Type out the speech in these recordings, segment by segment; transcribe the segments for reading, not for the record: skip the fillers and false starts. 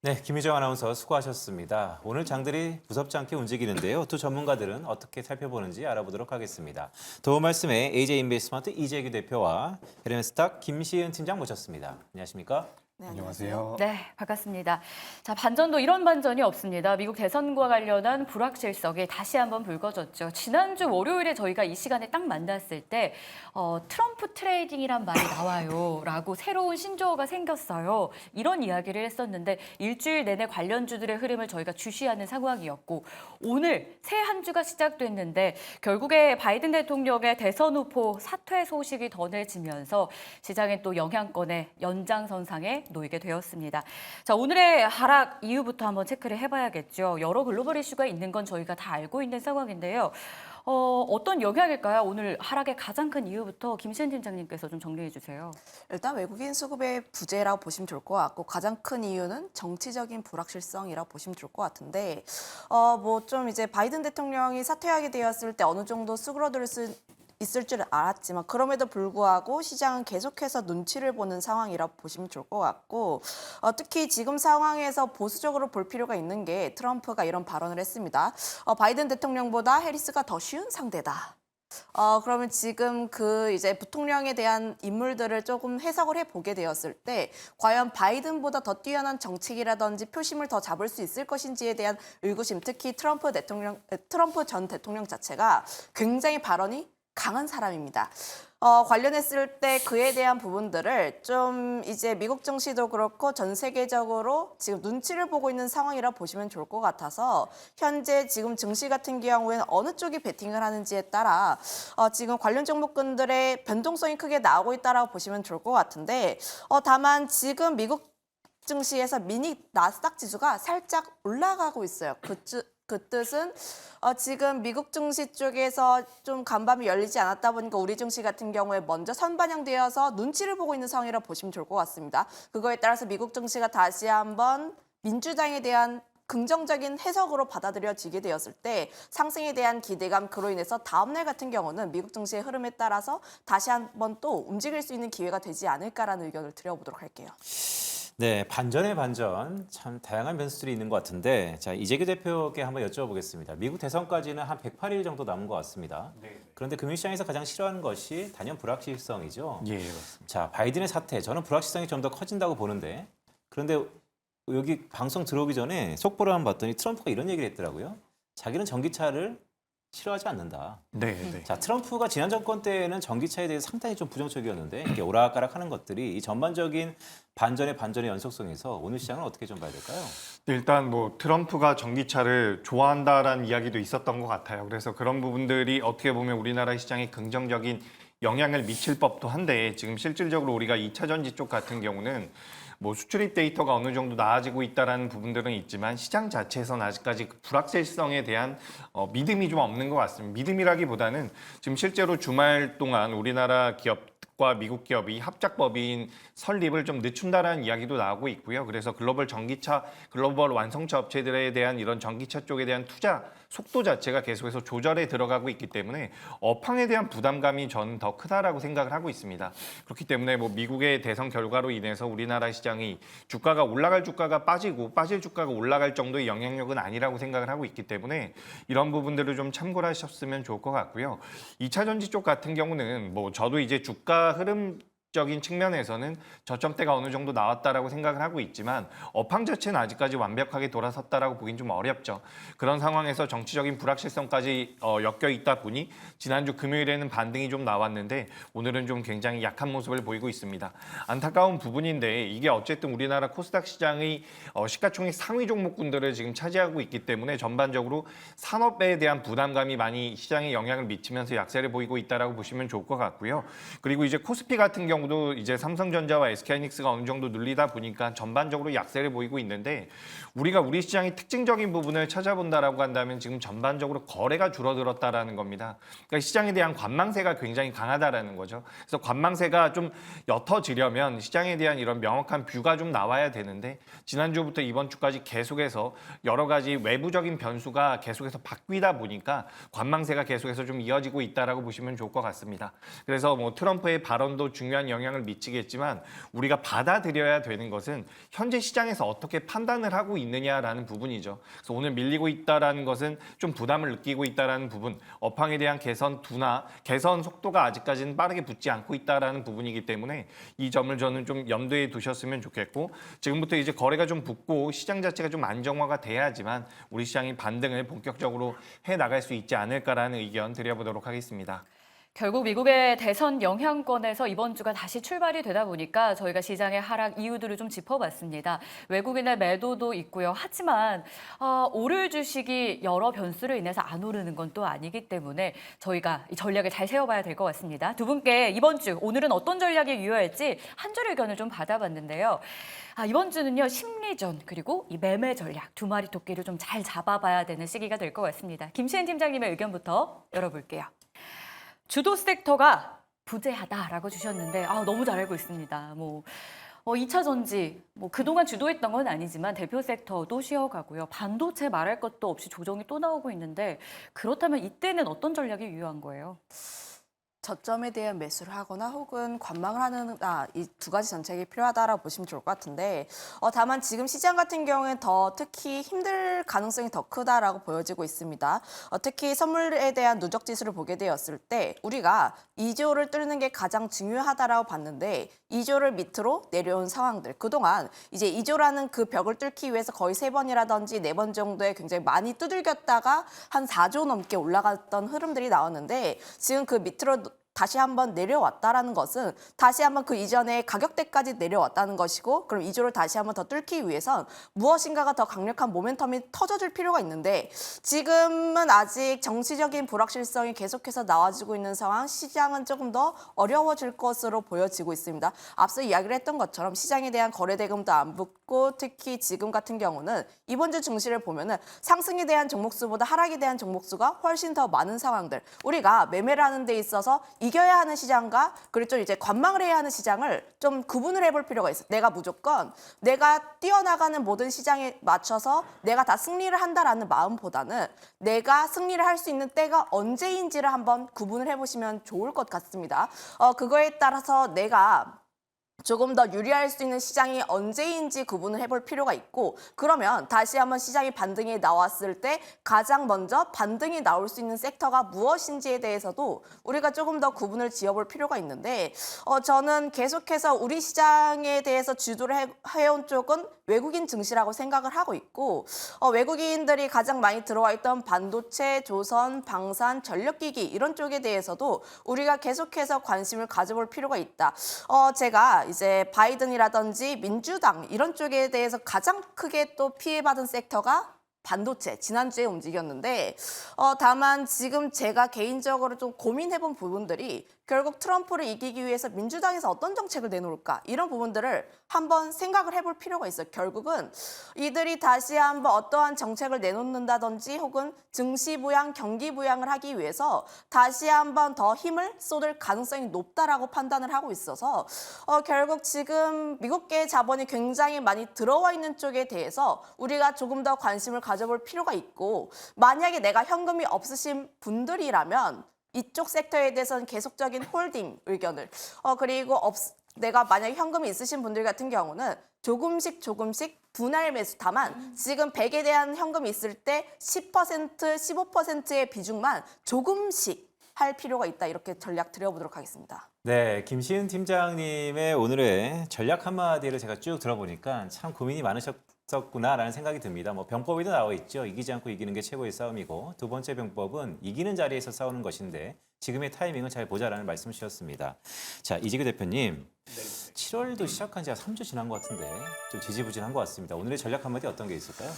네, 김희정 아나운서 수고하셨습니다. 오늘 장들이 무섭지 않게 움직이는데요. 두 전문가들은 어떻게 살펴보는지 알아보도록 하겠습니다. 도움 말씀에 AJ 인베스트먼트 이재규 대표와 헤르메스탁 김시은 팀장 모셨습니다. 안녕하십니까? 네, 안녕하세요. 네, 반갑습니다. 자, 반전도 이런 반전이 없습니다. 미국 대선과 관련한 불확실성이 다시 한번 불거졌죠. 지난주 월요일에 저희가 이 시간에 딱 만났을 때 트럼프 트레이딩이란 말이 나와요 라고 새로운 신조어가 생겼어요. 이런 이야기를 했었는데 일주일 내내 관련주들의 흐름을 저희가 주시하는 상황이었고 오늘 새 한 주가 시작됐는데 결국에 바이든 대통령의 대선 후보 사퇴 소식이 전해지면서 시장에 또 영향권의 연장선상에 놓이게 되었습니다. 자, 오늘의 하락 이유부터 한번 체크를 해봐야겠죠. 여러 글로벌 이슈가 있는 건 저희가 다 알고 있는 상황인데요. 어떤 영향일까요? 오늘 하락의 가장 큰 이유부터 김시은 팀장님께서 좀 정리해 주세요. 일단 외국인 수급의 부재라고 보시면 좋을 것 같고 가장 큰 이유는 정치적인 불확실성이라고 보시면 좋을 것 같은데 뭐 좀 이제 바이든 대통령이 사퇴하게 되었을 때 어느 정도 수그러들 수 있을 줄 알았지만 그럼에도 불구하고 시장은 계속해서 눈치를 보는 상황이라고 보시면 좋을 것 같고 특히 지금 상황에서 보수적으로 볼 필요가 있는 게 트럼프가 이런 발언을 했습니다. 바이든 대통령보다 해리스가 더 쉬운 상대다. 그러면 지금 그 이제 부통령에 대한 인물들을 조금 해석을 해보게 되었을 때 과연 바이든보다 더 뛰어난 정책이라든지 표심을 더 잡을 수 있을 것인지에 대한 의구심, 특히 트럼프 전 대통령 자체가 굉장히 발언이 강한 사람입니다. 관련했을 때 그에 대한 부분들을 좀 이제 미국 증시도 그렇고 전 세계적으로 지금 눈치를 보고 있는 상황이라 보시면 좋을 것 같아서 현재 지금 증시 같은 경우에는 어느 쪽이 베팅을 하는지에 따라 지금 관련 종목군들의 변동성이 크게 나오고 있다라고 보시면 좋을 것 같은데 다만 지금 미국 증시에서 미니 나스닥 지수가 살짝 올라가고 있어요. 그 뜻은 지금 미국 증시 쪽에서 좀 간밤이 열리지 않았다 보니까 우리 증시 같은 경우에 먼저 선반영되어서 눈치를 보고 있는 상황이라 보시면 좋을 것 같습니다. 그거에 따라서 미국 증시가 다시 한번 민주당에 대한 긍정적인 해석으로 받아들여지게 되었을 때 상승에 대한 기대감 그로 인해서 다음 날 같은 경우는 미국 증시의 흐름에 따라서 다시 한번 또 움직일 수 있는 기회가 되지 않을까라는 의견을 드려보도록 할게요. 네, 반전의 반전, 참 다양한 변수들이 있는 것 같은데 자, 이재규 대표께 한번 여쭤보겠습니다. 미국 대선까지는 한 108일 정도 남은 것 같습니다. 그런데 금융시장에서 가장 싫어하는 것이 단연 불확실성이죠. 예, 맞습니다. 자, 바이든의 사태, 저는 불확실성이 좀 더 커진다고 보는데 그런데 여기 방송 들어오기 전에 속보를 한번 봤더니 트럼프가 이런 얘기를 했더라고요. 자기는 전기차를 싫어하지 않는다. 네. 자, 트럼프가 지난 정권 때는 전기차에 대해서 상당히 좀 부정적이었는데 이게 오락가락하는 것들이 이 전반적인 반전의 연속성에서 오늘 시장은 어떻게 좀 봐야 될까요? 일단 뭐 트럼프가 전기차를 좋아한다라는 이야기도 있었던 것 같아요. 그래서 그런 부분들이 어떻게 보면 우리나라 시장에 긍정적인 영향을 미칠 법도 한데 지금 실질적으로 우리가 2차 전지 쪽 같은 경우는 뭐 수출입 데이터가 어느 정도 나아지고 있다라는 부분들은 있지만 시장 자체에서는 아직까지 그 불확실성에 대한 믿음이 좀 없는 것 같습니다. 믿음이라기보다는 지금 실제로 주말 동안 우리나라 기업과 미국 기업이 합작법인 설립을 좀 늦춘다라는 이야기도 나오고 있고요. 그래서 글로벌 완성차 업체들에 대한 이런 전기차 쪽에 대한 투자 속도 자체가 계속해서 조절에 들어가고 있기 때문에 업황에 대한 부담감이 저는 더 크다라고 생각을 하고 있습니다. 그렇기 때문에 뭐 미국의 대선 결과로 인해서 우리나라 시장이 주가가 올라갈 주가가 빠지고 빠질 주가가 올라갈 정도의 영향력은 아니라고 생각을 하고 있기 때문에 이런 부분들을 좀 참고를 하셨으면 좋을 것 같고요. 2차 전지 쪽 같은 경우는 뭐 저도 이제 주가 흐름 적인 측면에서는 저점대가 어느 정도 나왔다라고 생각을 하고 있지만 업황 자체는 아직까지 완벽하게 돌아섰다라고 보긴 좀 어렵죠. 그런 상황에서 정치적인 불확실성까지 엮여 있다 보니 지난주 금요일에는 반등이 좀 나왔는데 오늘은 좀 굉장히 약한 모습을 보이고 있습니다. 안타까운 부분인데 이게 어쨌든 우리나라 코스닥 시장의 시가총액 상위 종목군들을 지금 차지하고 있기 때문에 전반적으로 산업에 대한 부담감이 많이 시장에 영향을 미치면서 약세를 보이고 있다라고 보시면 좋을 것 같고요. 그리고 이제 코스피 같은 경우도 이제 삼성전자와 SK하이닉스가 어느 정도 눌리다 보니까 전반적으로 약세를 보이고 있는데 우리가 우리 시장의 특징적인 부분을 찾아본다라고 한다면 지금 전반적으로 거래가 줄어들었다라는 겁니다. 그러니까 시장에 대한 관망세가 굉장히 강하다라는 거죠. 그래서 관망세가 좀 옅어지려면 시장에 대한 이런 명확한 뷰가 좀 나와야 되는데 지난주부터 이번 주까지 계속해서 여러 가지 외부적인 변수가 계속해서 바뀌다 보니까 관망세가 계속해서 좀 이어지고 있다라고 보시면 좋을 것 같습니다. 그래서 뭐 트럼프의 발언도 중요한 중요한 영향을 미치겠지만 우리가 받아들여야 되는 것은 현재 시장에서 어떻게 판단을 하고 있느냐라는 부분이죠. 그래서 오늘 밀리고 있다라는 것은 좀 부담을 느끼고 있다라는 부분, 업황에 대한 개선 둔화, 개선 속도가 아직까지는 빠르게 붙지 않고 있다라는 부분이기 때문에 이 점을 저는 좀 염두에 두셨으면 좋겠고, 지금부터 이제 거래가 좀 붙고 시장 자체가 좀 안정화가 돼야지만 우리 시장이 반등을 본격적으로 해 나갈 수 있지 않을까라는 의견 드려보도록 하겠습니다. 결국 미국의 대선 영향권에서 이번 주가 다시 출발이 되다 보니까 저희가 시장의 하락 이유들을 좀 짚어봤습니다. 외국인의 매도도 있고요. 하지만 오를 주식이 여러 변수로 인해서 안 오르는 건 또 아니기 때문에 저희가 이 전략을 잘 세워봐야 될 것 같습니다. 두 분께 이번 주 오늘은 어떤 전략이 유효할지 한 줄 의견을 좀 받아봤는데요. 이번 주는요, 심리전 그리고 이 매매 전략 두 마리 토끼를 좀 잘 잡아봐야 되는 시기가 될 것 같습니다. 김시은 팀장님의 의견부터 열어볼게요. 주도 섹터가 부재하다라고 주셨는데 너무 잘 알고 있습니다. 2차 전지 그동안 주도했던 건 아니지만 대표 섹터도 쉬어가고요. 반도체 말할 것도 없이 조정이 또 나오고 있는데 그렇다면 이때는 어떤 전략이 유효한 거예요? 저점에 대한 매수를 하거나 혹은 관망을 하는 이 두 가지 정책이 필요하다라고 보시면 좋을 것 같은데 다만 지금 시장 같은 경우에는 더 특히 힘들 가능성이 더 크다라고 보여지고 있습니다. 특히 선물에 대한 누적 지수를 보게 되었을 때 우리가 2조를 뚫는 게 가장 중요하다라고 봤는데 2조를 밑으로 내려온 상황들, 그동안 이제 2조라는 그 벽을 뚫기 위해서 거의 3번이라든지 4번 정도에 굉장히 많이 두들겼다가 한 4조 넘게 올라갔던 흐름들이 나왔는데 지금 그 밑으로 다시 한번 내려왔다라는 것은 다시 한번 그 이전의 가격대까지 내려왔다는 것이고, 그럼 2조를 다시 한번 더 뚫기 위해선 무엇인가가 더 강력한 모멘텀이 터져줄 필요가 있는데 지금은 아직 정치적인 불확실성이 계속해서 나와지고 있는 상황, 시장은 조금 더 어려워질 것으로 보여지고 있습니다. 앞서 이야기를 했던 것처럼 시장에 대한 거래 대금도 안 붙고 특히 지금 같은 경우는 이번 주 증시를 보면은 상승에 대한 종목수보다 하락에 대한 종목수가 훨씬 더 많은 상황들, 우리가 매매를 하는 데 있어서 이겨야 하는 시장과 그리고 좀 이제 관망을 해야 하는 시장을 좀 구분을 해볼 필요가 있어요. 내가 무조건 내가 뛰어나가는 모든 시장에 맞춰서 내가 다 승리를 한다라는 마음보다는 내가 승리를 할 수 있는 때가 언제인지를 한번 구분을 해보시면 좋을 것 같습니다. 그거에 따라서 내가 조금 더 유리할 수 있는 시장이 언제인지 구분을 해볼 필요가 있고, 그러면 다시 한번 시장이 반등이 나왔을 때 가장 먼저 반등이 나올 수 있는 섹터가 무엇인지에 대해서도 우리가 조금 더 구분을 지어볼 필요가 있는데 저는 계속해서 우리 시장에 대해서 주도를 해온 쪽은 외국인 증시라고 생각을 하고 있고 외국인들이 가장 많이 들어와 있던 반도체, 조선, 방산, 전력기기 이런 쪽에 대해서도 우리가 계속해서 관심을 가져볼 필요가 있다. 제가 이제 바이든이라든지 민주당 이런 쪽에 대해서 가장 크게 또 피해받은 섹터가 반도체, 지난주에 움직였는데 다만 지금 제가 개인적으로 좀 고민해본 부분들이 결국 트럼프를 이기기 위해서 민주당에서 어떤 정책을 내놓을까 이런 부분들을 한번 생각을 해볼 필요가 있어요. 결국은 이들이 다시 한번 어떠한 정책을 내놓는다든지 혹은 증시 부양, 경기 부양을 하기 위해서 다시 한번 더 힘을 쏟을 가능성이 높다라고 판단을 하고 있어서 결국 지금 미국계 자본이 굉장히 많이 들어와 있는 쪽에 대해서 우리가 조금 더 관심을 가져볼 필요가 있고, 만약에 내가 현금이 없으신 분들이라면 이쪽 섹터에 대해서는 계속적인 홀딩 의견을 그리고 내가 만약에 현금이 있으신 분들 같은 경우는 조금씩 분할 매수, 다만 지금 100에 대한 현금이 있을 때 10%, 15%의 비중만 조금씩 할 필요가 있다. 이렇게 전략 드려보도록 하겠습니다. 네, 김시은 팀장님의 오늘의 전략 한마디를 제가 쭉 들어보니까 참 고민이 많으셨구나라는 생각이 듭니다. 병법에도 나와 있죠. 이기지 않고 이기는 게 최고의 싸움이고, 두 번째 병법은 이기는 자리에서 싸우는 것인데 지금의 타이밍을 잘 보자라는 말씀 주셨습니다. 자, 이재규 대표님, 7월도 시작한 지가 3주 지난 것 같은데 좀 지지부진한 것 같습니다. 오늘의 전략 한마디 어떤 게 있을까요?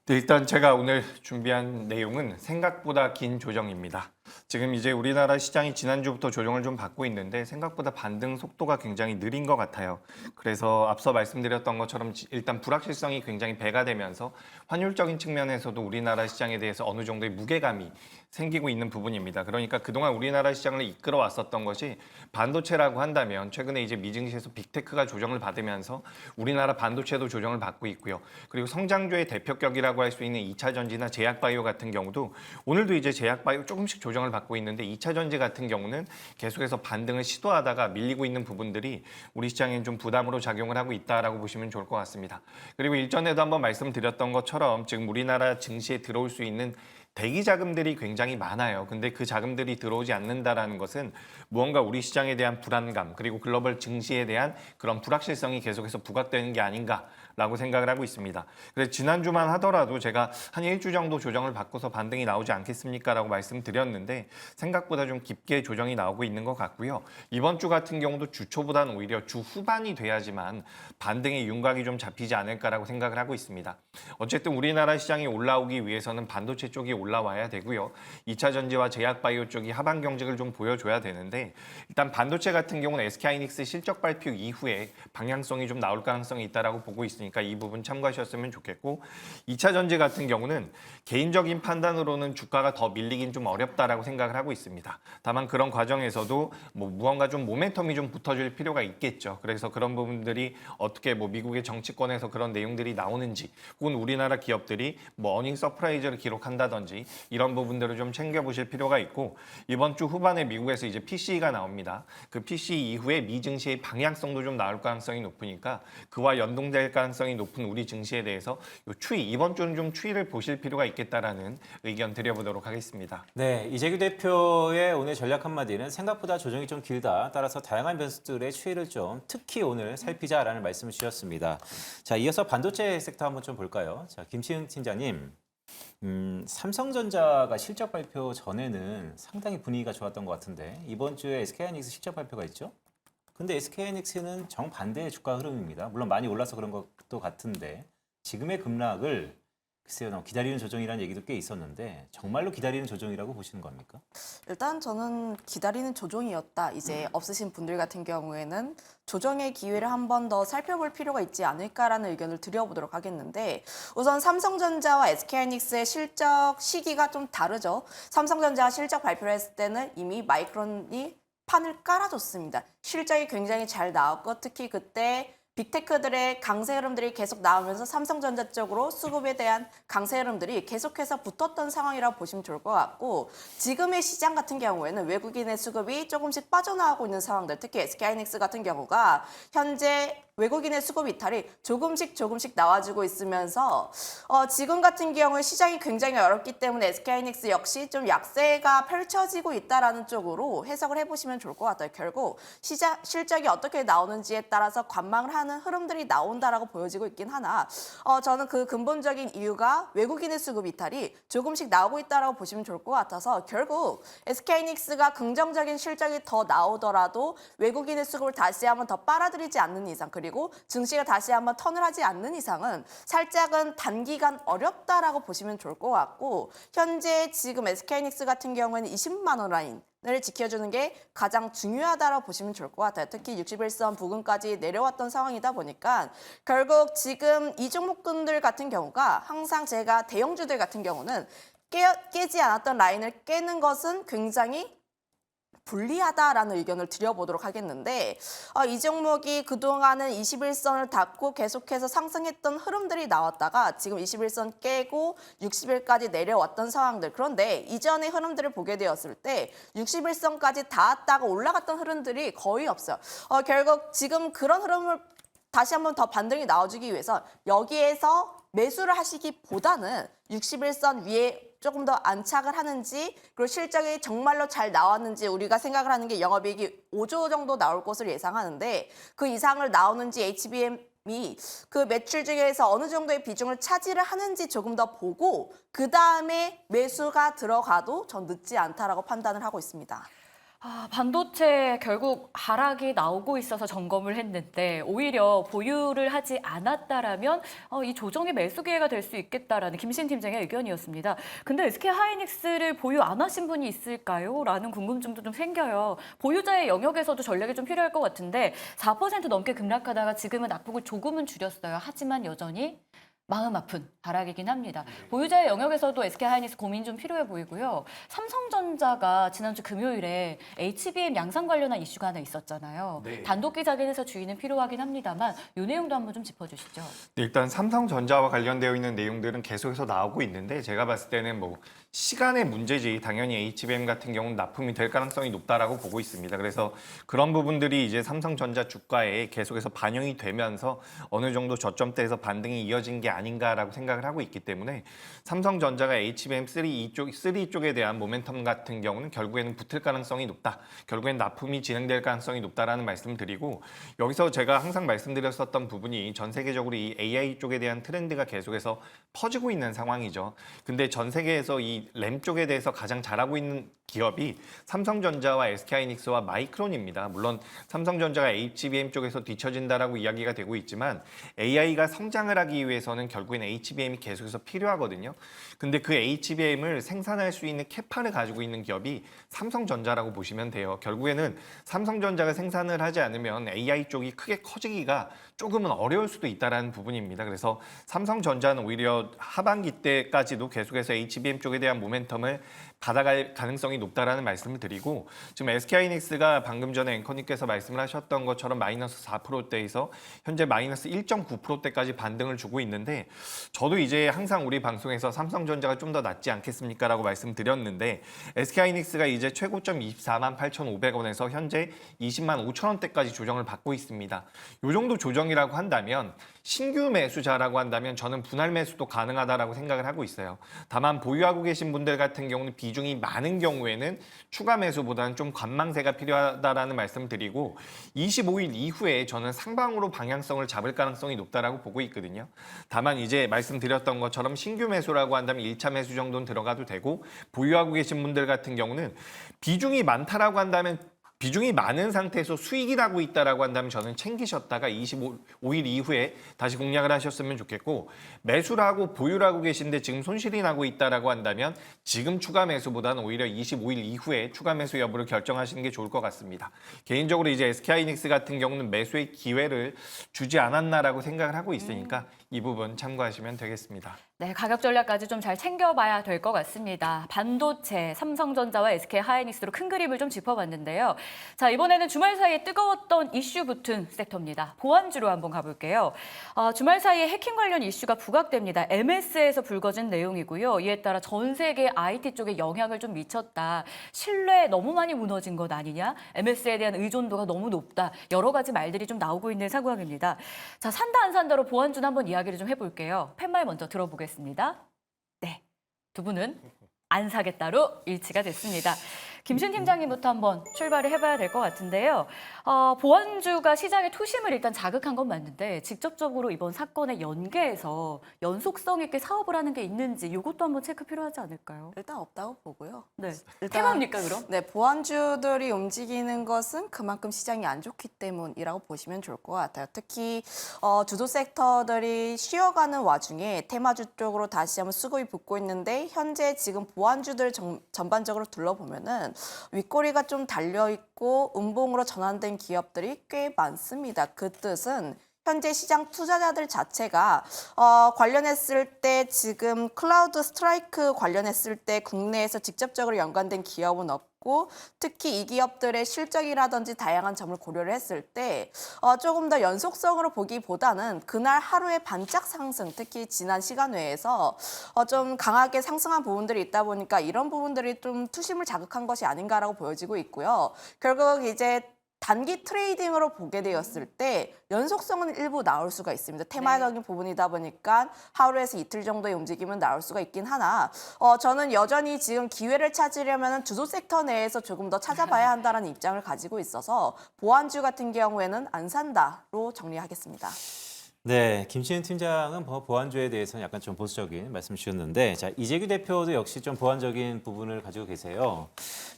네, 일단 제가 오늘 준비한 내용은 생각보다 긴 조정입니다. 지금 이제 우리나라 시장이 지난주부터 조정을 좀 받고 있는데 생각보다 반등 속도가 굉장히 느린 것 같아요. 그래서 앞서 말씀드렸던 것처럼 일단 불확실성이 굉장히 배가 되면서 환율적인 측면에서도 우리나라 시장에 대해서 어느 정도의 무게감이 생기고 있는 부분입니다. 그러니까 그동안 우리나라 시장을 이끌어 왔었던 것이 반도체라고 한다면 최근에 이제 미증시에서 빅테크가 조정을 받으면서 우리나라 반도체도 조정을 받고 있고요. 그리고 성장주의 대표격이라고 할 수 있는 2차 전지나 제약바이오 같은 경우도 오늘도 이제 제약바이오 조금씩 조정을 받고 받고 있는데 2차 전지 같은 경우는 계속해서 반등을 시도하다가 밀리고 있는 부분들이 우리 시장에 좀 부담으로 작용을 하고 있다라고 보시면 좋을 것 같습니다. 그리고 일전에도 한번 말씀드렸던 것처럼 지금 우리나라 증시에 들어올 수 있는 대기 자금들이 굉장히 많아요. 근데 그 자금들이 들어오지 않는다라는 것은 무언가 우리 시장에 대한 불안감 그리고 글로벌 증시에 대한 그런 불확실성이 계속해서 부각되는 게 아닌가라고 생각을 하고 있습니다. 그래서 지난주만 하더라도 제가 한 일주 정도 조정을 받고서 반등이 나오지 않겠습니까라고 말씀드렸는데 생각보다 좀 깊게 조정이 나오고 있는 것 같고요. 이번 주 같은 경우도 주 초보다는 오히려 주 후반이 돼야지만 반등의 윤곽이 좀 잡히지 않을까라고 생각을 하고 있습니다. 어쨌든 우리나라 시장이 올라오기 위해서는 반도체 쪽이 올라와야 되고요. 2차 전지와 제약바이오 쪽이 하반 경직을 좀 보여줘야 되는데 일단 반도체 같은 경우는 SK하이닉스 실적 발표 이후에 방향성이 좀 나올 가능성이 있다라고 보고 있으니까 이 부분 참고하셨으면 좋겠고 2차 전지 같은 경우는 개인적인 판단으로는 주가가 더 밀리긴 좀 어렵다라고 생각을 하고 있습니다. 다만 그런 과정에서도 무언가 좀 모멘텀이 좀 붙어줄 필요가 있겠죠. 그래서 그런 부분들이 어떻게 미국의 정치권에서 그런 내용들이 나오는지 혹은 우리나라 기업들이 어닝 서프라이즈를 기록한다든지 이런 부분들을 좀 챙겨보실 필요가 있고 이번 주 후반에 미국에서 이제 PCE가 나옵니다. 그 PCE 이후에 미 증시의 방향성도 좀 나올 가능성이 높으니까 그와 연동될 가능성이 높은 우리 증시에 대해서 추이 이번 주는 좀 추이를 보실 필요가 있겠다라는 의견 드려보도록 하겠습니다. 네, 이재규 대표의 오늘 전략 한마디는 생각보다 조정이 좀 길다. 따라서 다양한 변수들의 추이를 좀 특히 오늘 살피자라는 말씀을 주셨습니다. 자, 이어서 반도체 섹터 한번 좀 볼까요? 자, 김시은 팀장님. 삼성전자가 실적 발표 전에는 상당히 분위기가 좋았던 것 같은데 이번 주에 SK하이닉스 실적 발표가 있죠? 근데 SK하이닉스는 정반대의 주가 흐름입니다. 물론 많이 올라서 그런 것도 같은데 지금의 급락을 글쎄요, 기다리는 조정이라는 얘기도 꽤 있었는데 정말로 기다리는 조정이라고 보시는 겁니까? 일단 저는 기다리는 조정이었다. 이제 없으신 분들 같은 경우에는 조정의 기회를 한 번 더 살펴볼 필요가 있지 않을까라는 의견을 드려보도록 하겠는데 우선 삼성전자와 SK하이닉스의 실적 시기가 좀 다르죠. 삼성전자가 실적 발표를 했을 때는 이미 마이크론이 판을 깔아줬습니다. 실적이 굉장히 잘 나왔고 특히 그때 빅테크들의 강세 흐름들이 계속 나오면서 삼성전자 쪽으로 수급에 대한 강세 흐름들이 계속해서 붙었던 상황이라고 보시면 좋을 것 같고 지금의 시장 같은 경우에는 외국인의 수급이 조금씩 빠져나가고 있는 상황들 특히 SK하이닉스 같은 경우가 현재 외국인의 수급 이탈이 조금씩 나와주고 있으면서 지금 같은 경우에 시장이 굉장히 어렵기 때문에 SK하이닉스 역시 좀 약세가 펼쳐지고 있다라는 쪽으로 해석을 해보시면 좋을 것 같아요. 결국 실적이 어떻게 나오는지에 따라서 관망을 하는 흐름들이 나온다라고 보여지고 있긴 하나 저는 그 근본적인 이유가 외국인의 수급 이탈이 조금씩 나오고 있다라고 보시면 좋을 것 같아서 결국 SK하이닉스가 긍정적인 실적이 더 나오더라도 외국인의 수급을 다시 한번 더 빨아들이지 않는 이상 그리고 증시가 다시 한번 턴을 하지 않는 이상은 살짝은 단기간 어렵다라고 보시면 좋을 것 같고 현재 지금 SK하이닉스 같은 경우에는 20만 원 라인을 지켜주는 게 가장 중요하다라고 보시면 좋을 것 같아요. 특히 61선 부근까지 내려왔던 상황이다 보니까 결국 지금 이 종목군들 같은 경우가 항상 제가 대형주들 같은 경우는 깨지 않았던 라인을 깨는 것은 굉장히 불리하다라는 의견을 드려보도록 하겠는데 이 종목이 그동안은 21선을 닫고 계속해서 상승했던 흐름들이 나왔다가 지금 21선 깨고 60일까지 내려왔던 상황들 그런데 이전의 흐름들을 보게 되었을 때 61선까지 닿았다가 올라갔던 흐름들이 거의 없어요. 결국 지금 그런 흐름을 다시 한번 더 반등이 나와주기 위해서 여기에서 매수를 하시기보다는 61선 위에 조금 더 안착을 하는지 그리고 실적이 정말로 잘 나왔는지 우리가 생각을 하는 게 영업이익이 5조 정도 나올 것으로 예상하는데 그 이상을 나오는지 HBM이 그 매출 중에서 어느 정도의 비중을 차지를 하는지 조금 더 보고 그 다음에 매수가 들어가도 전 늦지 않다라고 판단을 하고 있습니다. 반도체 결국 하락이 나오고 있어서 점검을 했는데 오히려 보유를 하지 않았다라면 이 조정의 매수 기회가 될 수 있겠다라는 김신 팀장의 의견이었습니다. 근데 SK하이닉스를 보유 안 하신 분이 있을까요? 라는 궁금증도 좀 생겨요. 보유자의 영역에서도 전략이 좀 필요할 것 같은데 4% 넘게 급락하다가 지금은 낙폭을 조금은 줄였어요. 하지만 여전히 마음 아픈 발악이긴 합니다. 보유자의 영역에서도 SK하이닉스 고민 좀 필요해 보이고요. 삼성전자가 지난주 금요일에 HBM 양산 관련한 이슈가 하나 있었잖아요. 네. 단독 기자회견에서 주의는 필요하긴 합니다만 이 내용도 한번 좀 짚어주시죠. 일단 삼성전자와 관련되어 있는 내용들은 계속해서 나오고 있는데 제가 봤을 때는 뭐 시간의 문제지 당연히 HBM 같은 경우는 납품이 될 가능성이 높다라고 보고 있습니다. 그래서 그런 부분들이 이제 삼성전자 주가에 계속해서 반영이 되면서 어느 정도 저점대에서 반등이 이어진 게 아닌가라고 생각을 하고 있기 때문에 삼성전자가 HBM3 쪽에 대한 모멘텀 같은 경우는 결국에는 붙을 가능성이 높다. 결국엔 납품이 진행될 가능성이 높다라는 말씀을 드리고 여기서 제가 항상 말씀드렸었던 부분이 전 세계적으로 이 AI 쪽에 대한 트렌드가 계속해서 퍼지고 있는 상황이죠. 근데 전 세계에서 이 램 쪽에 대해서 가장 잘하고 있는 기업이 삼성전자와 SK하이닉스와 마이크론입니다. 물론 삼성전자가 HBM 쪽에서 뒤처진다라고 이야기가 되고 있지만 AI가 성장을 하기 위해서는 결국엔 HBM이 계속해서 필요하거든요. 근데 그 HBM을 생산할 수 있는 캐파를 가지고 있는 기업이 삼성전자라고 보시면 돼요. 결국에는 삼성전자가 생산을 하지 않으면 AI 쪽이 크게 커지기가 조금은 어려울 수도 있다는 부분입니다. 그래서 삼성전자는 오히려 하반기 때까지도 계속해서 HBM 쪽에 대한 모멘텀을 받아갈 가능성이 높다라는 말씀을 드리고 지금 SK하이닉스가 방금 전에 앵커님께서 말씀을 하셨던 것처럼 마이너스 4%대에서 현재 마이너스 1.9%대까지 반등을 주고 있는데 저도 이제 항상 우리 방송에서 삼성전자가 좀 더 낫지 않겠습니까? 라고 말씀드렸는데 SK하이닉스가 이제 최고점 24만 8,500원에서 현재 20만 5천 원대까지 조정을 받고 있습니다. 이 정도 조정이라고 한다면 신규 매수자라고 한다면 저는 분할 매수도 가능하다라고 생각을 하고 있어요. 다만 보유하고 계신 분들 같은 경우는 비중이 많은 경우에는 추가 매수보다는 좀 관망세가 필요하다라는 말씀을 드리고 25일 이후에 저는 상방으로 방향성을 잡을 가능성이 높다라고 보고 있거든요. 다만 이제 말씀드렸던 것처럼 신규 매수라고 한다면 1차 매수 정도는 들어가도 되고 보유하고 계신 분들 같은 경우는 비중이 많다라고 한다면 비중이 많은 상태에서 수익이 나고 있다라고 한다면 저는 챙기셨다가 25일 이후에 다시 공략을 하셨으면 좋겠고 매수를 하고 보유를 하고 계신데 지금 손실이 나고 있다라고 한다면 지금 추가 매수보다는 오히려 25일 이후에 추가 매수 여부를 결정하시는 게 좋을 것 같습니다. 개인적으로 이제 SK하이닉스 같은 경우는 매수의 기회를 주지 않았나라고 생각을 하고 있으니까 이 부분 참고하시면 되겠습니다. 네, 가격 전략까지 좀 잘 챙겨봐야 될 것 같습니다. 반도체, 삼성전자와 SK하이닉스로 큰 그림을 좀 짚어봤는데요. 자, 이번에는 주말 사이에 뜨거웠던 이슈 붙은 섹터입니다. 보안주로 한번 가볼게요. 주말 사이에 해킹 관련 이슈가 부각됩니다. MS에서 불거진 내용이고요. 이에 따라 전 세계 IT 쪽에 영향을 좀 미쳤다. 신뢰 너무 많이 무너진 것 아니냐? MS에 대한 의존도가 너무 높다. 여러 가지 말들이 좀 나오고 있는 상황입니다. 자, 산다 안 산다로 보안주는 한번 이야기를 좀 해볼게요. 팻말 먼저 들어보겠습니다. 네, 두 분은 안 사겠다로 일치가 됐습니다. 김신 팀장님부터 한번 출발을 해봐야 될 것 같은데요. 보안주가 시장의 투심을 일단 자극한 건 맞는데 직접적으로 이번 사건에 연계해서 연속성 있게 사업을 하는 게 있는지 이것도 한번 체크 필요하지 않을까요? 일단 없다고 보고요. 네, 일단- 테마입니까 그럼? 네, 보안주들이 움직이는 것은 그만큼 시장이 안 좋기 때문이라고 보시면 좋을 것 같아요. 특히 주도 섹터들이 쉬어가는 와중에 테마주 쪽으로 다시 한번 수급이 붙고 있는데 현재 지금 보안주들 전반적으로 둘러보면은 윗꼬리가 좀 달려있고 음봉으로 전환된 기업들이 꽤 많습니다. 그 뜻은 현재 시장 투자자들 자체가 관련했을 때 지금 클라우드 스트라이크 관련했을 때 국내에서 직접적으로 연관된 기업은 없고 특히 이 기업들의 실적이라든지 다양한 점을 고려를 했을 때 조금 더 연속성으로 보기보다는 그날 하루의 반짝 상승, 특히 지난 시간 외에서 좀 강하게 상승한 부분들이 있다 보니까 이런 부분들이 좀 투심을 자극한 것이 아닌가라고 보여지고 있고요. 결국 이제 단기 트레이딩으로 보게 되었을 때 연속성은 일부 나올 수가 있습니다. 테마적인 부분이다 보니까 하루에서 이틀 정도의 움직임은 나올 수가 있긴 하나 저는 여전히 지금 기회를 찾으려면 주도 섹터 내에서 조금 더 찾아봐야 한다는 입장을 가지고 있어서 보안주 같은 경우에는 안 산다로 정리하겠습니다. 네, 김치현 팀장은 보안주에 대해서는 약간 좀 보수적인 말씀 주셨는데, 자, 이재규 대표도 역시 좀 보완적인 부분을 가지고 계세요.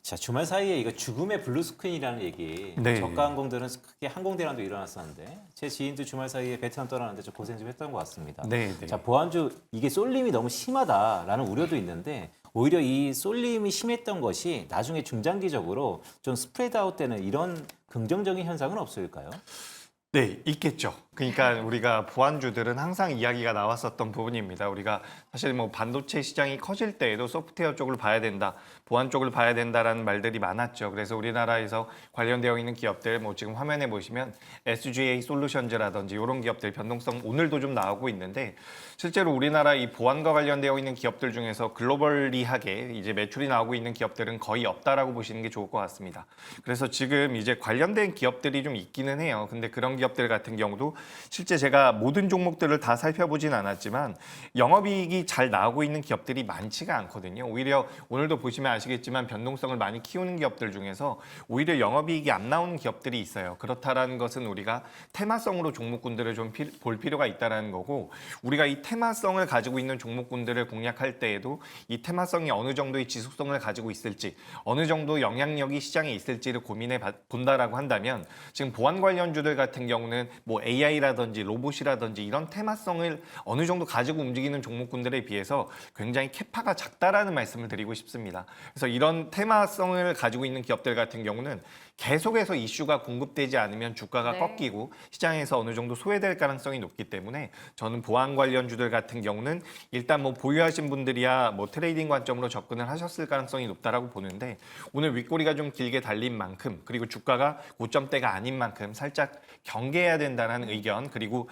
자, 주말 사이에 이거 죽음의 블루스크린이라는 얘기, 네. 저가 항공들은 크게 항공대란도 일어났었는데, 제 지인도 주말 사이에 베트남 떠나는데 좀 고생 좀 했던 것 같습니다. 네, 네. 자, 보안주 이게 쏠림이 너무 심하다라는 우려도 있는데, 오히려 이 쏠림이 심했던 것이 나중에 중장기적으로 좀 스프레드 아웃되는 이런 긍정적인 현상은 없을까요? 네, 있겠죠. 그러니까 우리가 보안주들은 항상 이야기가 나왔었던 부분입니다. 우리가 사실 뭐 반도체 시장이 커질 때에도 소프트웨어 쪽을 봐야 된다, 보안 쪽을 봐야 된다라는 말들이 많았죠. 그래서 우리나라에서 관련되어 있는 기업들, 뭐 지금 화면에 보시면 SGA 솔루션즈라든지 이런 기업들 변동성 오늘도 좀 나오고 있는데 실제로 우리나라 이 보안과 관련되어 있는 기업들 중에서 글로벌리하게 이제 매출이 나오고 있는 기업들은 거의 없다라고 보시는 게 좋을 것 같습니다. 그래서 지금 이제 관련된 기업들이 좀 있기는 해요. 근데 그런 기업들 같은 경우도 실제 제가 모든 종목들을 다 살펴보진 않았지만 영업이익이 잘 나오고 있는 기업들이 많지가 않거든요. 오히려 오늘도 보시면 아시겠지만 변동성을 많이 키우는 기업들 중에서 오히려 영업이익이 안 나오는 기업들이 있어요. 그렇다라는 것은 우리가 테마성으로 종목군들을 좀 볼 필요가 있다는 거고 우리가 이 테마성을 가지고 있는 종목군들을 공략할 때에도 이 테마성이 어느 정도의 지속성을 가지고 있을지 어느 정도 영향력이 시장에 있을지를 고민해 본다라고 한다면 지금 보안 관련주들 같은 경우는 뭐 AI라든지 로봇이라든지 이런 테마성을 어느 정도 가지고 움직이는 종목군들에 비해서 굉장히 캐파가 작다라는 말씀을 드리고 싶습니다. 그래서 이런 테마성을 가지고 있는 기업들 같은 경우는 계속해서 이슈가 공급되지 않으면 주가가 네. 꺾이고 시장에서 어느 정도 소외될 가능성이 높기 때문에 저는 보안 관련주들 같은 경우는 일단 뭐 보유하신 분들이야 뭐 트레이딩 관점으로 접근을 하셨을 가능성이 높다라고 보는데 오늘 윗꼬리가 좀 길게 달린 만큼 그리고 주가가 고점대가 아닌 만큼 살짝 경계해야 된다는 의견 그리고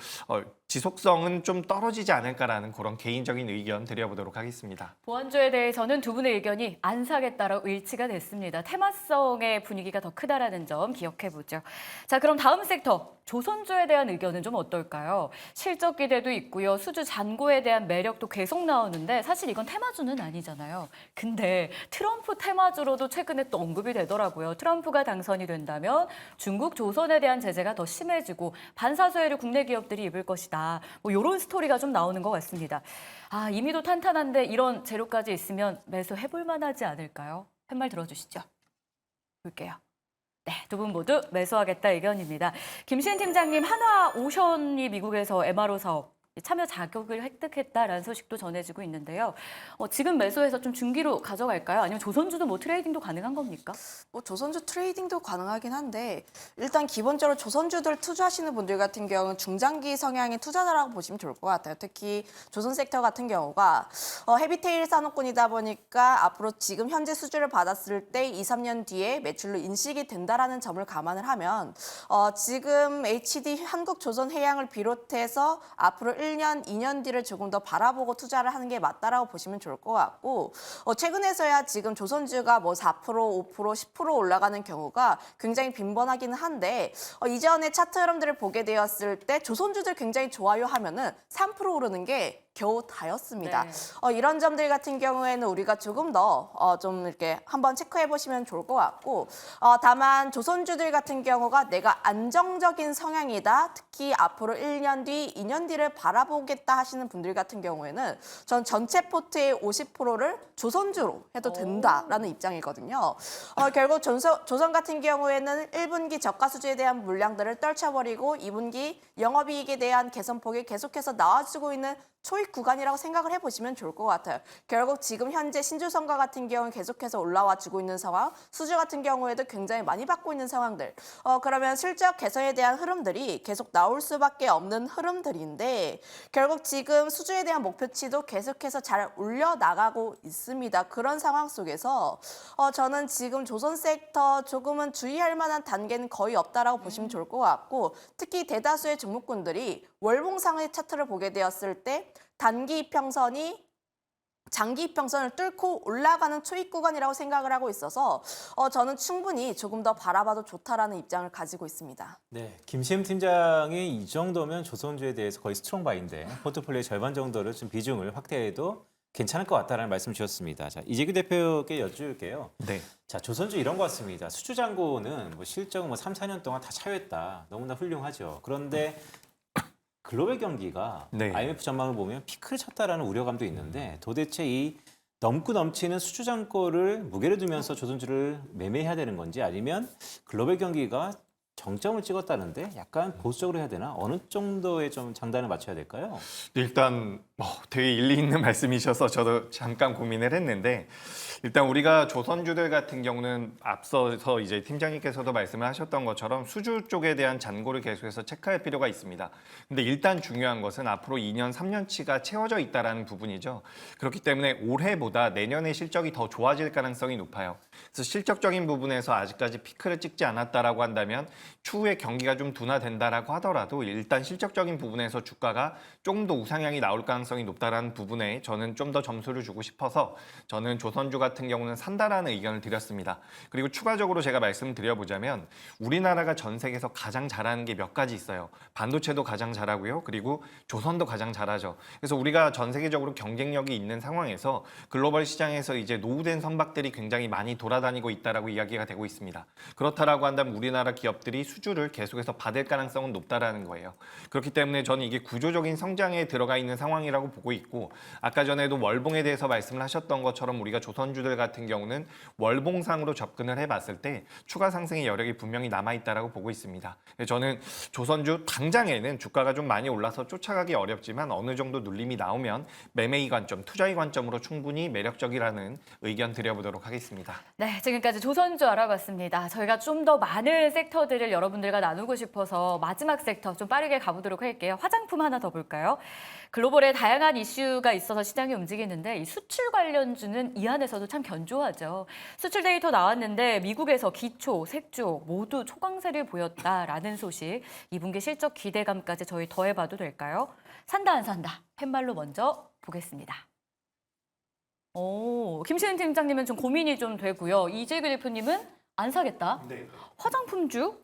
지속성은 좀 떨어지지 않을까라는 그런 개인적인 의견 드려보도록 하겠습니다. 보안주에 대해서는 두 분의 의견이 안 사겠다라고 일치가 됐습니다. 테마성의 분위기가 더 크다라는 점 기억해보죠. 자, 그럼 다음 섹터 조선주에 대한 의견은 좀 어떨까요? 실적 기대도 있고요. 수주 잔고에 대한 매력도 계속 나오는데 사실 이건 테마주는 아니잖아요. 근데 트럼프 테마주로도 최근에 또 언급이 되더라고요. 트럼프가 당선이 된다면 중국 조선에 대한 제재가 더 심해지고 반사수혜를 국내 기업들이 입을 것이다. 뭐 이런 스토리가 좀 나오는 것 같습니다. 아, 이미도 탄탄한데 이런 재료까지 있으면 매수해볼 만하지 않을까요? 팻말 들어주시죠. 볼게요. 네, 두 분 모두 매수하겠다 의견입니다. 김시은 팀장님, 한화오션이 미국에서 MRO 사업 참여 자격을 획득했다라는 소식도 전해지고 있는데요. 지금 매수해서 좀 중기로 가져갈까요? 아니면 조선주도 뭐 트레이딩도 가능한 겁니까? 뭐 조선주 트레이딩도 가능하긴 한데 일단 기본적으로 조선주들 투자하시는 분들 같은 경우는 중장기 성향의 투자자라고 보시면 좋을 것 같아요. 특히 조선 섹터 같은 경우가 헤비테일 산업군이다 보니까 앞으로 지금 현재 수주를 받았을 때 2, 3년 뒤에 매출로 인식이 된다라는 점을 감안을 하면 지금 HD 한국조선해양을 비롯해서 앞으로 1년, 2년 뒤를 조금 더 바라보고 투자를 하는 게 맞다라고 보시면 좋을 것 같고 최근에서야 지금 조선주가 뭐 4%, 5%, 10% 올라가는 경우가 굉장히 빈번하기는 한데 이전에 차트 흐름들을 보게 되었을 때 조선주들 굉장히 좋아요 하면은 3% 오르는 게 겨우 다였습니다. 네. 이런 점들 같은 경우에는 우리가 조금 더 좀 이렇게 한번 체크해 보시면 좋을 것 같고 다만 조선주들 같은 경우가 내가 안정적인 성향이다. 특히 앞으로 1년 뒤, 2년 뒤를 바라보겠다 하시는 분들 같은 경우에는 전 전체 포트의 50%를 조선주로 해도 된다라는 입장이거든요. 결국 조선 같은 경우에는 1분기 저가 수주에 대한 물량들을 떨쳐버리고 2분기 영업이익에 대한 개선폭이 계속해서 나와주고 있는 초입 구간이라고 생각을 해보시면 좋을 것 같아요. 결국 지금 현재 신주성과 같은 경우는 계속해서 올라와 주고 있는 상황, 수주 같은 경우에도 굉장히 많이 받고 있는 상황들. 그러면 실적 개선에 대한 흐름들이 계속 나올 수밖에 없는 흐름들인데 결국 지금 수주에 대한 목표치도 계속해서 잘 올려나가고 있습니다. 그런 상황 속에서 저는 지금 조선 섹터 조금은 주의할 만한 단계는 거의 없다라고 보시면 좋을 것 같고 특히 대다수의 종목군들이 월봉상의 차트를 보게 되었을 때 단기 이평선이 장기 이평선을 뚫고 올라가는 초입 구간이라고 생각을 하고 있어서 저는 충분히 조금 더 바라봐도 좋다라는 입장을 가지고 있습니다. 네, 김시흠 팀장이 이 정도면 조선주에 대해서 거의 스트롱바인데 포트폴리오의 절반 정도를 좀 비중을 확대해도 괜찮을 것 같다는 말씀 주셨습니다. 자, 이재규 대표께 여쭐게요. 네. 자, 조선주 이런 것 같습니다. 수주 잔고는 뭐 실적은 뭐 3, 4년 동안 다 차였다. 너무나 훌륭하죠. 그런데 글로벌 경기가 네. IMF 전망을 보면 피크를 쳤다라는 우려감도 있는데 도대체 이 넘고 넘치는 수주 잔고를 무게를 두면서 조선주를 매매해야 되는 건지 아니면 글로벌 경기가 정점을 찍었다는데 약간 보수적으로 해야 되나? 어느 정도의 좀 장단을 맞춰야 될까요? 일단 되게 일리 있는 말씀이셔서 저도 잠깐 고민을 했는데 일단 우리가 조선주들 같은 경우는 앞서서 이제 팀장님께서도 말씀을 하셨던 것처럼 수주 쪽에 대한 잔고를 계속해서 체크할 필요가 있습니다. 근데 일단 중요한 것은 앞으로 2년, 3년치가 채워져 있다라는 부분이죠. 그렇기 때문에 올해보다 내년의 실적이 더 좋아질 가능성이 높아요. 그래서 실적적인 부분에서 아직까지 피크를 찍지 않았다라고 한다면 추후에 경기가 좀 둔화된다라고 하더라도 일단 실적적인 부분에서 주가가 조금 더 우상향이 나올 가능성이 높다라는 부분에 저는 좀 더 점수를 주고 싶어서 저는 조선주 같은 경우는 산다라는 의견을 드렸습니다. 그리고 추가적으로 제가 말씀드려보자면 우리나라가 전 세계에서 가장 잘하는 게 몇 가지 있어요. 반도체도 가장 잘하고요. 그리고 조선도 가장 잘하죠. 그래서 우리가 전 세계적으로 경쟁력이 있는 상황에서 글로벌 시장에서 이제 노후된 선박들이 굉장히 많이 돌아다니고 있다라고 이야기가 되고 있습니다. 그렇다라고 한다면 우리나라 기업들이 수주를 계속해서 받을 가능성은 높다라는 거예요. 그렇기 때문에 저는 이게 구조적인 성장에 들어가 있는 상황이라고 보고 있고 아까 전에도 월봉에 대해서 말씀을 하셨던 것처럼 우리가 조선주들 같은 경우는 월봉상으로 접근을 해봤을 때 추가 상승의 여력이 분명히 남아있다라고 보고 있습니다. 저는 조선주 당장에는 주가가 좀 많이 올라서 쫓아가기 어렵지만 어느 정도 눌림이 나오면 매매의 관점, 투자의 관점으로 충분히 매력적이라는 의견 드려보도록 하겠습니다. 네, 지금까지 조선주 알아봤습니다. 저희가 좀 더 많은 섹터들을 여러분들과 나누고 싶어서 마지막 섹터 좀 빠르게 가보도록 할게요. 화장품 하나 더 볼까요? 글로벌에 다양한 이슈가 있어서 시장이 움직이는데 이 수출 관련주는 이 안에서도 참 견조하죠. 수출 데이터 나왔는데 미국에서 기초, 색조 모두 초강세를 보였다라는 소식. 2분기 실적 기대감까지 저희 더해봐도 될까요? 산다 안 산다. 팻말로 먼저 보겠습니다. 김신은 팀장님은 좀 고민이 좀 되고요. 이재규 대표님은 안 사겠다. 네. 화장품주?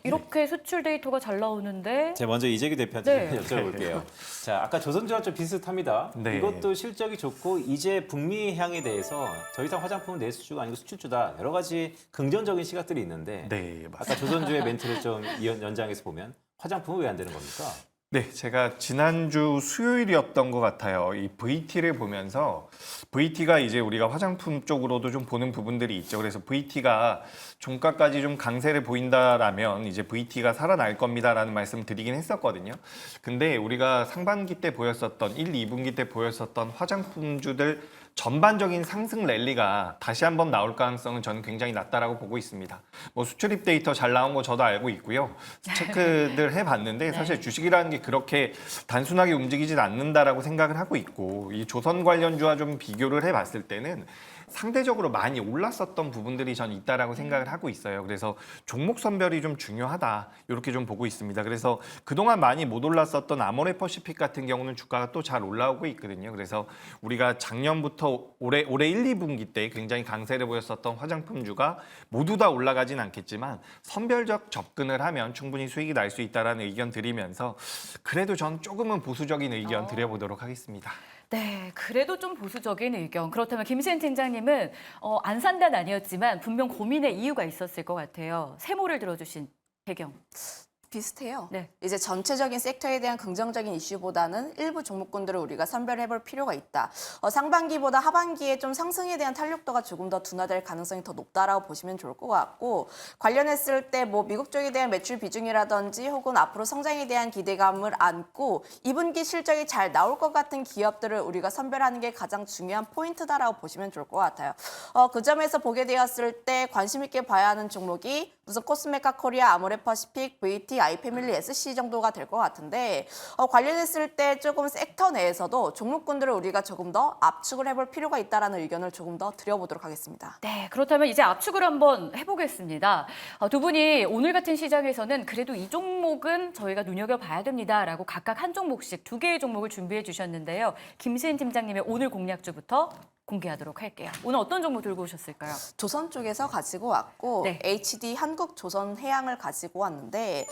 이렇게 수출 데이터가 잘 나오는데 제가 먼저 이재규 대표한테 네. 여쭤볼게요. 자, 아까 조선주랑 좀 비슷합니다. 네. 이것도 실적이 좋고 이제 북미 향에 대해서 더 이상 화장품은 내수주가 아니고 수출주다. 여러 가지 긍정적인 시각들이 있는데 네, 맞습니다. 아까 조선주의 멘트를 좀 연장해서 보면 화장품은 왜 안 되는 겁니까? 네, 제가 지난주 수요일이었던 것 같아요. 이 VT를 보면서 VT가 이제 우리가 화장품 쪽으로도 좀 보는 부분들이 있죠. 그래서 VT가 종가까지 좀 강세를 보인다라면 이제 VT가 살아날 겁니다라는 말씀 드리긴 했었거든요. 근데 우리가 상반기 때 보였었던 1, 2분기 때 보였었던 화장품주들 전반적인 상승 랠리가 다시 한번 나올 가능성은 저는 굉장히 낮다라고 보고 있습니다. 뭐 수출입 데이터 잘 나온 거 저도 알고 있고요. 체크들 해봤는데 사실 주식이라는 게 그렇게 단순하게 움직이진 않는다라고 생각을 하고 있고 이 조선 관련주와 좀 비교를 해봤을 때는 상대적으로 많이 올랐었던 부분들이 전 있다라고 생각을 하고 있어요. 그래서 종목 선별이 좀 중요하다 이렇게 좀 보고 있습니다. 그래서 그동안 많이 못 올랐었던 아모레퍼시픽 같은 경우는 주가가 또 잘 올라오고 있거든요. 그래서 우리가 작년부터 올해 1, 2분기 때 굉장히 강세를 보였었던 화장품주가 모두 다 올라가진 않겠지만 선별적 접근을 하면 충분히 수익이 날 수 있다라는 의견 드리면서 그래도 전 조금은 보수적인 의견 드려보도록 하겠습니다. 네, 그래도 좀 보수적인 의견. 그렇다면 김시은 팀장님은 안 산다는 아니었지만 분명 고민의 이유가 있었을 것 같아요. 세모를 들어주신 배경. 비슷해요. 네. 이제 전체적인 섹터에 대한 긍정적인 이슈보다는 일부 종목군들을 우리가 선별해볼 필요가 있다. 상반기보다 하반기에 좀 상승에 대한 탄력도가 조금 더 둔화될 가능성이 더 높다라고 보시면 좋을 것 같고 관련했을 때 뭐 미국 쪽에 대한 매출 비중이라든지 혹은 앞으로 성장에 대한 기대감을 안고 2분기 실적이 잘 나올 것 같은 기업들을 우리가 선별하는 게 가장 중요한 포인트다라고 보시면 좋을 것 같아요. 그 점에서 보게 되었을 때 관심 있게 봐야 하는 종목이 무슨 코스메카 코리아, 아모레퍼시픽, VT, 아이패밀리, SC 정도가 될 것 같은데 관련했을 때 조금 섹터 내에서도 종목군들을 우리가 조금 더 압축을 해볼 필요가 있다라는 의견을 조금 더 드려보도록 하겠습니다. 네, 그렇다면 이제 압축을 한번 해보겠습니다. 두 분이 오늘 같은 시장에서는 그래도 이 종목은 저희가 눈여겨봐야 됩니다라고 각각 한 종목씩 2개의 종목을 준비해 주셨는데요. 김시은 팀장님의 오늘 공략주부터 공개하도록 할게요. 오늘 어떤 종목 들고 오셨을까요? 조선 쪽에서 가지고 왔고 네. HD 한국조선해양을 가지고 왔는데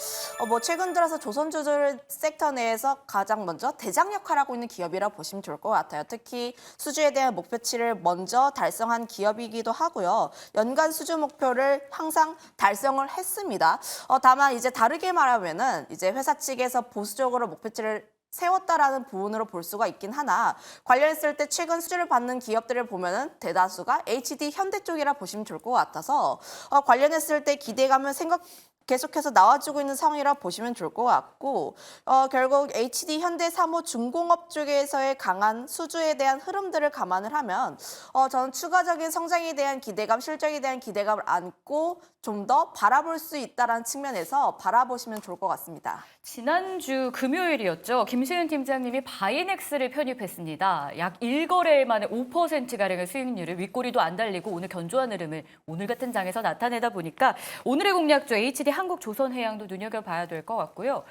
뭐 최근 들어서 조선주들 섹터 내에서 가장 먼저 대장 역할을 하고 있는 기업이라 보시면 좋을 것 같아요. 특히 수주에 대한 목표치를 먼저 달성한 기업이기도 하고요. 연간 수주 목표를 항상 달성을 했습니다. 다만 이제 다르게 말하면은 이제 회사 측에서 보수적으로 목표치를 세웠다라는 부분으로 볼 수가 있긴 하나 관련했을 때 최근 수주를 받는 기업들을 보면은 대다수가 HD 현대 쪽이라 보시면 좋을 것 같아서 관련했을 때 기대감은 계속해서 나와주고 있는 상황이라 보시면 좋을 것 같고 결국 HD, 현대, 사모, 중공업 쪽에서의 강한 수주에 대한 흐름들을 감안을 하면 저는 추가적인 성장에 대한 기대감, 실적에 대한 기대감을 안고 좀 더 바라볼 수 있다는 측면에서 바라보시면 좋을 것 같습니다. 지난주 금요일이었죠. 김시은 팀장님이 바이넥스를 편입했습니다. 약 1거래일 만에 5%가량의 수익률을 윗꼬리도 안 달리고 오늘 견조한 흐름을 오늘 같은 장에서 나타내다 보니까 오늘의 공략주 HD 한국조선해양도 눈여겨봐야 될 것 같고요.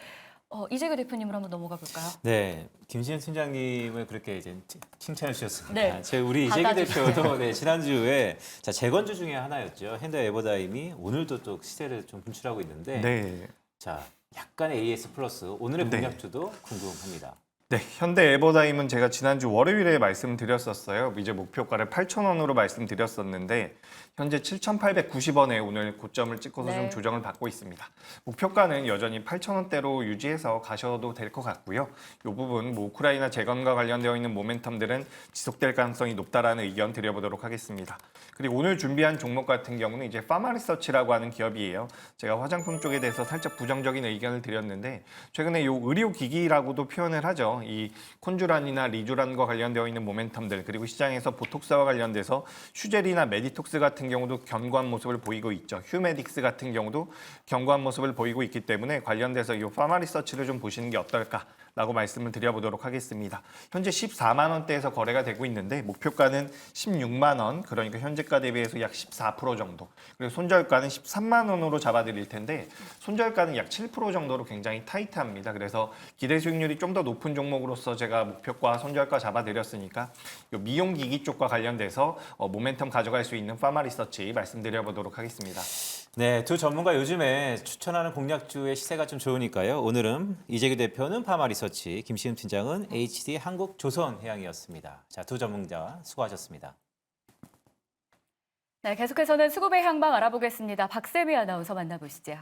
이재규 대표님으로 한번 넘어가 볼까요? 네, 김시현 팀장님을 그렇게 이제 칭찬해 주셨습니다. 네. 우리 이재규 받아주시죠. 대표도 네, 지난주에 재건주 중에 하나였죠. 현대 에버다임이 오늘도 또 시세를 좀 분출하고 있는데 네. 자, 약간의 AS 플러스 오늘의 네. 공략주도 궁금합니다. 네, 현대 에버다임은 제가 지난주 월요일에 말씀드렸었어요. 이제 목표가를 8,000원으로 말씀드렸었는데 현재 7,890원에 오늘 고점을 찍고서 네. 좀 조정을 받고 있습니다. 목표가는 여전히 8,000원대로 유지해서 가셔도 될 것 같고요. 이 부분 우크라이나 재건과 관련되어 있는 모멘텀들은 지속될 가능성이 높다라는 의견 드려보도록 하겠습니다. 그리고 오늘 준비한 종목 같은 경우는 이제 파마리서치라고 하는 기업이에요. 제가 화장품 쪽에 대해서 살짝 부정적인 의견을 드렸는데 최근에 요 의료기기라고도 표현을 하죠. 이 콘주란이나 리주란과 관련되어 있는 모멘텀들 그리고 시장에서 보톡스와 관련돼서 슈젤이나 메디톡스 같은 경우도 견고한 모습을 보이고 있죠. 휴메딕스 같은 경우도 견고한 모습을 보이고 있기 때문에 관련돼서 이 파마리서치를 좀 보시는 게 어떨까라고 말씀을 드려보도록 하겠습니다. 현재 14만 원대에서 거래가 되고 있는데 목표가는 16만 원, 그러니까 현재가 대비해서 약 14% 정도. 그리고 손절가는 13만 원으로 잡아드릴 텐데 손절가는 약 7% 정도로 굉장히 타이트합니다. 그래서 기대 수익률이 좀 더 높은 종목으로서 제가 목표가 손절가 잡아드렸으니까 이 미용기기 쪽과 관련돼서 모멘텀 가져갈 수 있는 파마리서치 말씀드려보도록 하겠습니다. 네, 두 전문가 요즘에 추천하는 공략주의 시세가 좀 좋으니까요. 오늘은 이재규 대표는 파마리서치, 김시은 팀장은 HD 한국조선해양이었습니다. 자, 두 전문가 수고하셨습니다. 네, 계속해서는 수급의 향방 알아보겠습니다. 박세미 아나운서 만나보시죠.